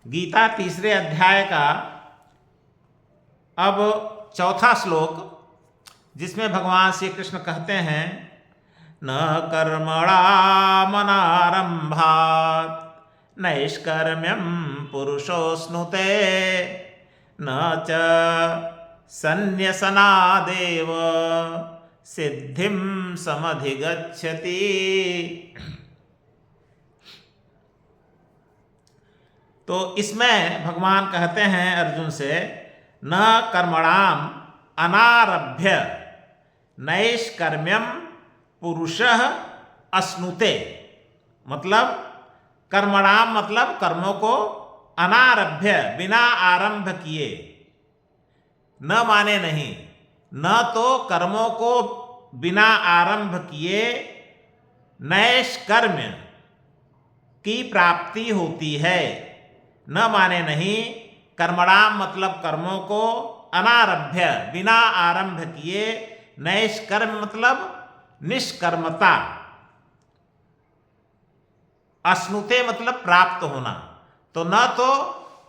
गीता तीसरे अध्याय का अब चौथा श्लोक, जिसमें भगवान श्री कृष्ण कहते हैं न कर्मणामनारंभात् नैष्कर्म्यं पुरुषोऽश्नुते न च सन्न्यसनादेव सिद्धिं समधिगच्छति। तो इसमें भगवान कहते हैं अर्जुन से न कर्मणाम अनारभ्य नैष्कर्म्यम पुरुषः अश्नुते, मतलब कर्मणाम मतलब कर्मों को अनारभ्य बिना आरंभ किए, न माने नहीं, न तो कर्मों को बिना आरंभ किए नैष्कर्म्य की प्राप्ति होती है। न माने नहीं, कर्मणाम मतलब कर्मों को, अनारभ्य बिना आरंभ किए, नैष्कर्म मतलब निष्कर्मता, अश्नुते मतलब प्राप्त होना। तो न तो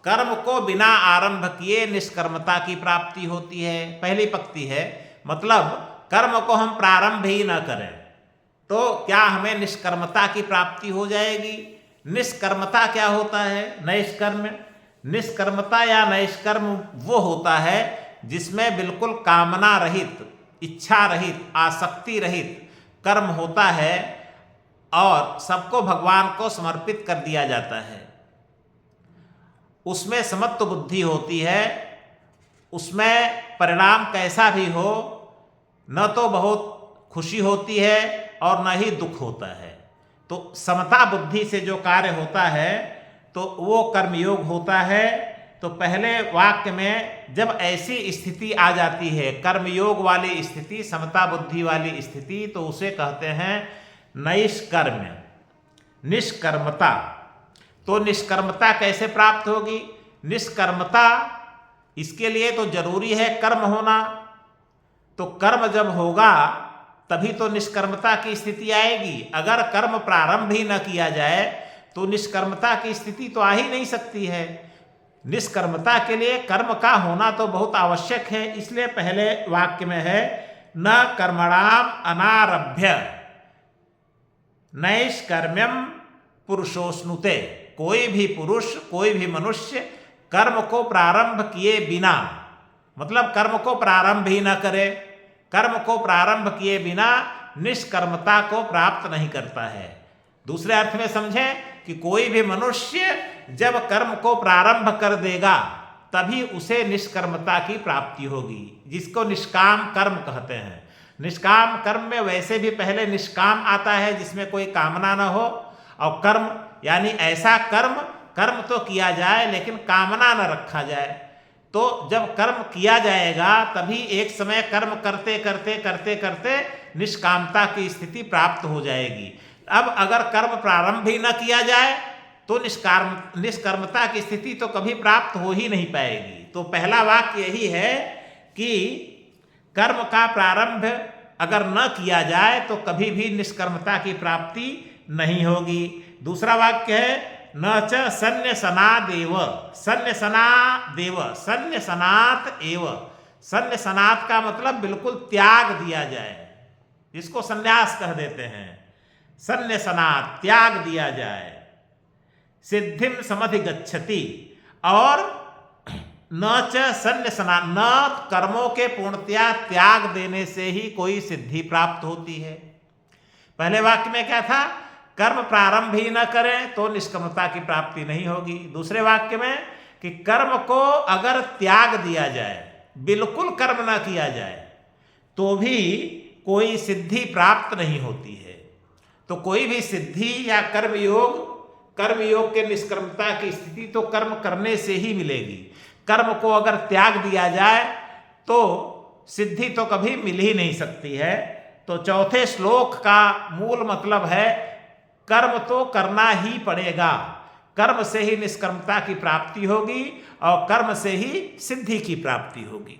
कर्म को बिना आरंभ किए निष्कर्मता की प्राप्ति होती है, पहली पंक्ति है, मतलब कर्म को हम प्रारंभ ही न करें तो क्या हमें निष्कर्मता की प्राप्ति हो जाएगी। निष्कर्मता क्या होता है? नैष्कर्म। निष्कर्मता या नैष्कर्म वो होता है जिसमें बिल्कुल कामना रहित, इच्छा रहित, आसक्ति रहित कर्म होता है और सबको भगवान को समर्पित कर दिया जाता है। उसमें समत्व बुद्धि होती है, उसमें परिणाम कैसा भी हो न तो बहुत खुशी होती है और न ही दुख होता है। तो समता बुद्धि से जो कार्य होता है तो वो कर्मयोग होता है। तो पहले वाक्य में जब ऐसी स्थिति आ जाती है, कर्मयोग वाली स्थिति, समता बुद्धि वाली स्थिति, तो उसे कहते हैं नैष्कर्म्य, निष्कर्मता। तो निष्कर्मता कैसे प्राप्त होगी? निष्कर्मता, इसके लिए तो जरूरी है कर्म होना। तो कर्म जब होगा तभी तो निष्कर्मता की स्थिति आएगी। अगर कर्म प्रारंभ ही न किया जाए तो निष्कर्मता की स्थिति तो आ ही नहीं सकती है। निष्कर्मता के लिए कर्म का होना तो बहुत आवश्यक है। इसलिए पहले वाक्य में है न कर्मणाम अनारभ्य नैष्कर्म्यम पुरुषोश्नुते। कोई भी पुरुष, कोई भी मनुष्य कर्म को प्रारंभ किए बिना, मतलब कर्म को प्रारंभ ही न करे, कर्म को प्रारंभ किए बिना निष्कर्मता को प्राप्त नहीं करता है। दूसरे अर्थ में समझें कि कोई भी मनुष्य जब कर्म को प्रारंभ कर देगा तभी उसे निष्कर्मता की प्राप्ति होगी, जिसको निष्काम कर्म कहते हैं। निष्काम कर्म में वैसे भी पहले निष्काम आता है जिसमें कोई कामना न हो, और कर्म यानी ऐसा कर्म, कर्म तो किया जाए लेकिन कामना न रखा जाए। तो जब कर्म किया जाएगा तभी एक समय कर्म करते करते करते करते निष्कामता की स्थिति प्राप्त हो जाएगी। अब अगर कर्म प्रारंभ ही न किया जाए तो निष्कर्मता की स्थिति तो कभी प्राप्त हो ही नहीं पाएगी। तो पहला वाक्य यही है कि कर्म का प्रारंभ अगर न किया जाए तो कभी भी निष्कर्मता की प्राप्ति नहीं होगी। दूसरा वाक्य है न च सन्न्यसनादेव। सन्न्यसनादेव, सन्न्यसनात एव। सन्न्यसनात का मतलब बिल्कुल त्याग दिया जाए, जिसको सन्यास कह देते हैं। सन्न्यसनात, त्याग दिया जाए। सिद्धिम समधिगच्छति। और न च सन्न्यसनात, न कर्मों के पूर्णतया त्याग देने से ही कोई सिद्धि प्राप्त होती है। पहले वाक्य में क्या था? कर्म प्रारंभ ही न करें तो निष्कर्मता की प्राप्ति नहीं होगी। दूसरे वाक्य में कि कर्म को अगर त्याग दिया जाए, बिल्कुल कर्म न किया जाए, तो भी कोई सिद्धि प्राप्त नहीं होती है। तो कोई भी सिद्धि या कर्मयोग के निष्कर्मता की स्थिति तो कर्म करने से ही मिलेगी। कर्म को अगर त्याग दिया जाए तो सिद्धि तो कभी मिल ही नहीं सकती है। तो चौथे श्लोक का मूल मतलब है कर्म तो करना ही पड़ेगा। कर्म से ही निष्कर्मता की प्राप्ति होगी और कर्म से ही सिद्धि की प्राप्ति होगी।